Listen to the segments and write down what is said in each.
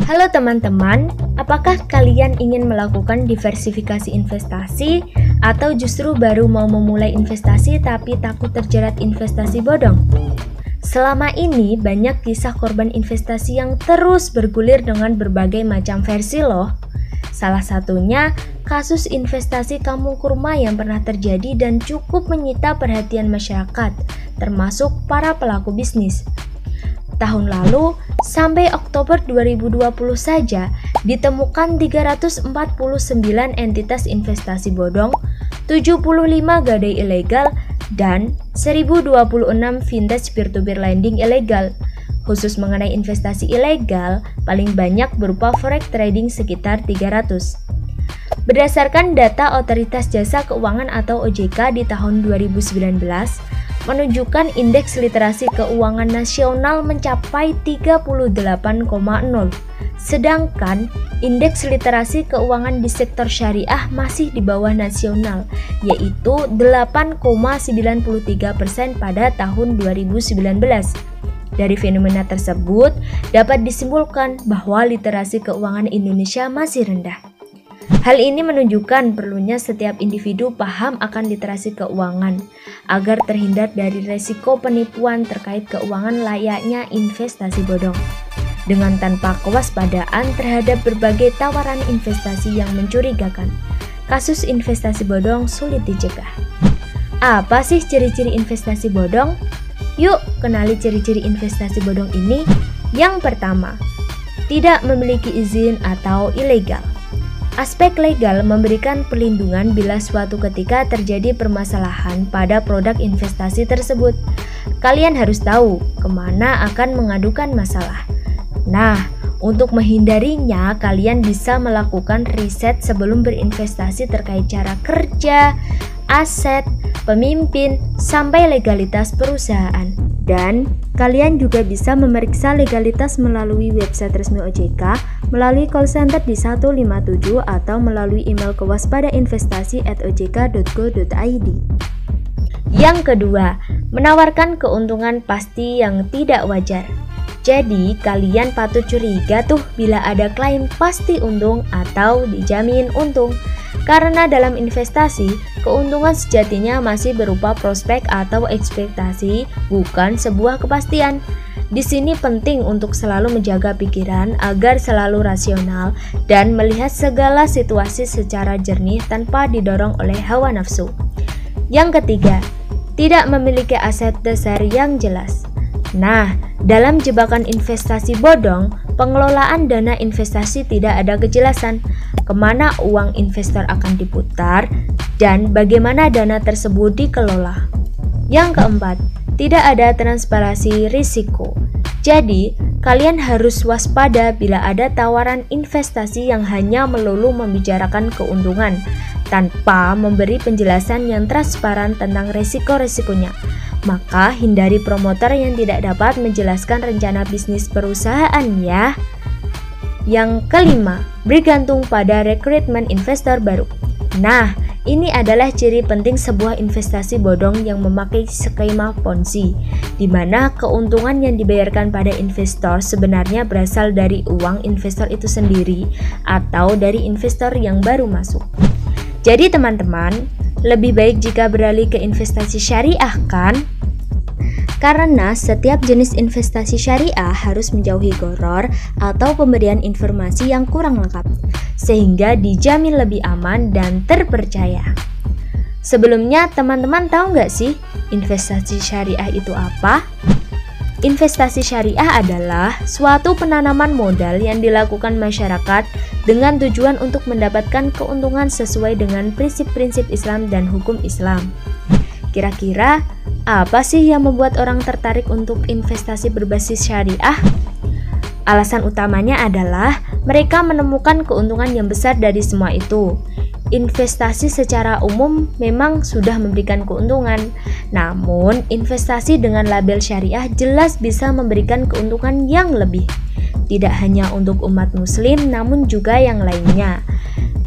Halo teman-teman, apakah kalian ingin melakukan diversifikasi investasi atau justru baru mau memulai investasi tapi takut terjerat investasi bodong? Selama ini banyak kisah korban investasi yang terus bergulir dengan berbagai macam versi loh. Salah satunya kasus investasi kampung kurma yang pernah terjadi dan cukup menyita perhatian masyarakat, termasuk para pelaku bisnis. Tahun lalu, sampai Oktober 2020 saja, ditemukan 349 entitas investasi bodong, 75 gadai ilegal, dan 1026 vintage peer-to-peer lending ilegal. Khusus mengenai investasi ilegal, paling banyak berupa forex trading sekitar 300. Berdasarkan data Otoritas Jasa Keuangan atau OJK di tahun 2019, menunjukkan indeks literasi keuangan nasional mencapai 38,0, sedangkan indeks literasi keuangan di sektor syariah masih di bawah nasional, yaitu 8,93% pada tahun 2019. Dari fenomena tersebut, dapat disimpulkan bahwa literasi keuangan Indonesia masih rendah. Hal ini menunjukkan perlunya setiap individu paham akan literasi keuangan agar terhindar dari resiko penipuan terkait keuangan layaknya investasi bodong. Dengan tanpa kewaspadaan terhadap berbagai tawaran investasi yang mencurigakan, kasus investasi bodong sulit dicegah. Apa sih ciri-ciri investasi bodong? Yuk, kenali ciri-ciri investasi bodong ini. Yang pertama, tidak memiliki izin atau ilegal. Aspek legal memberikan perlindungan bila suatu ketika terjadi permasalahan pada produk investasi tersebut. Kalian harus tahu kemana akan mengadukan masalah. Nah, untuk menghindarinya, kalian bisa melakukan riset sebelum berinvestasi terkait cara kerja, aset, pemimpin, sampai legalitas perusahaan. Dan kalian juga bisa memeriksa legalitas melalui website resmi OJK, melalui call center di 157 atau melalui email kewaspadainvestasi@ojk.go.id. Yang kedua, menawarkan keuntungan pasti yang tidak wajar. Jadi, kalian patut curiga tuh bila ada klaim pasti untung atau dijamin untung. Karena dalam investasi, keuntungan sejatinya masih berupa prospek atau ekspektasi, bukan sebuah kepastian. Di sini penting untuk selalu menjaga pikiran agar selalu rasional dan melihat segala situasi secara jernih tanpa didorong oleh hawa nafsu. Yang ketiga, tidak memiliki aset dasar yang jelas. Nah, dalam jebakan investasi bodong, pengelolaan dana investasi tidak ada kejelasan kemana uang investor akan diputar dan bagaimana dana tersebut dikelola. Yang keempat, tidak ada transparansi risiko. Jadi, kalian harus waspada bila ada tawaran investasi yang hanya melulu membicarakan keuntungan tanpa memberi penjelasan yang transparan tentang risiko-risikonya. Maka hindari promotor yang tidak dapat menjelaskan rencana bisnis perusahaan ya. Yang kelima, bergantung pada rekrutmen investor baru. Nah, ini adalah ciri penting sebuah investasi bodong yang memakai skema Ponzi, di mana keuntungan yang dibayarkan pada investor sebenarnya berasal dari uang investor itu sendiri atau dari investor yang baru masuk. Jadi teman-teman, lebih baik jika beralih ke investasi syariah kan? Karena setiap jenis investasi syariah harus menjauhi gharar atau pemberian informasi yang kurang lengkap, sehingga dijamin lebih aman dan terpercaya. Sebelumnya, teman-teman tahu nggak sih investasi syariah itu apa? Investasi syariah adalah suatu penanaman modal yang dilakukan masyarakat dengan tujuan untuk mendapatkan keuntungan sesuai dengan prinsip-prinsip Islam dan hukum Islam. Kira-kira apa sih yang membuat orang tertarik untuk investasi berbasis syariah? Alasan utamanya adalah mereka menemukan keuntungan yang besar dari semua itu. Investasi secara umum memang sudah memberikan keuntungan, namun investasi dengan label syariah jelas bisa memberikan keuntungan yang lebih. Tidak hanya untuk umat muslim, namun juga yang lainnya.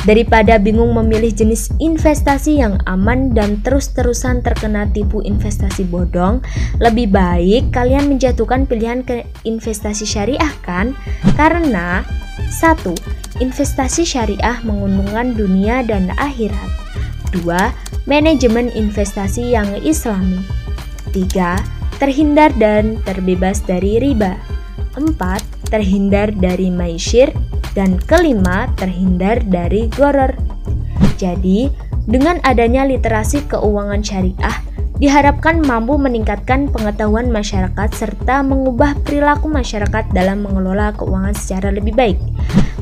Daripada bingung memilih jenis investasi yang aman dan terus-terusan terkena tipu investasi bodong, lebih baik kalian menjatuhkan pilihan ke investasi syariah kan? Karena 1. Investasi syariah menguntungkan dunia dan akhirat. 2. Manajemen investasi yang islami. 3. Terhindar dan terbebas dari riba. 4. Terhindar dari maisir. Dan kelima, terhindar dari gharar. Jadi, dengan adanya literasi keuangan syariah, diharapkan mampu meningkatkan pengetahuan masyarakat serta mengubah perilaku masyarakat dalam mengelola keuangan secara lebih baik,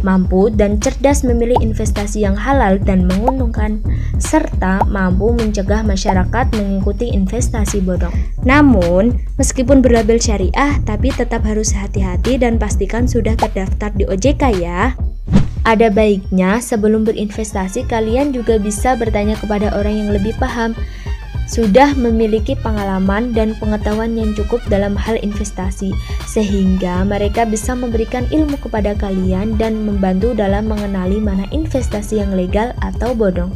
mampu dan cerdas memilih investasi yang halal dan menguntungkan, serta mampu mencegah masyarakat mengikuti investasi bodong. Namun, meskipun berlabel syariah, tapi tetap harus hati-hati dan pastikan sudah terdaftar di OJK ya. Ada baiknya sebelum berinvestasi kalian juga bisa bertanya kepada orang yang lebih paham, sudah memiliki pengalaman dan pengetahuan yang cukup dalam hal investasi, sehingga mereka bisa memberikan ilmu kepada kalian dan membantu dalam mengenali mana investasi yang legal atau bodong.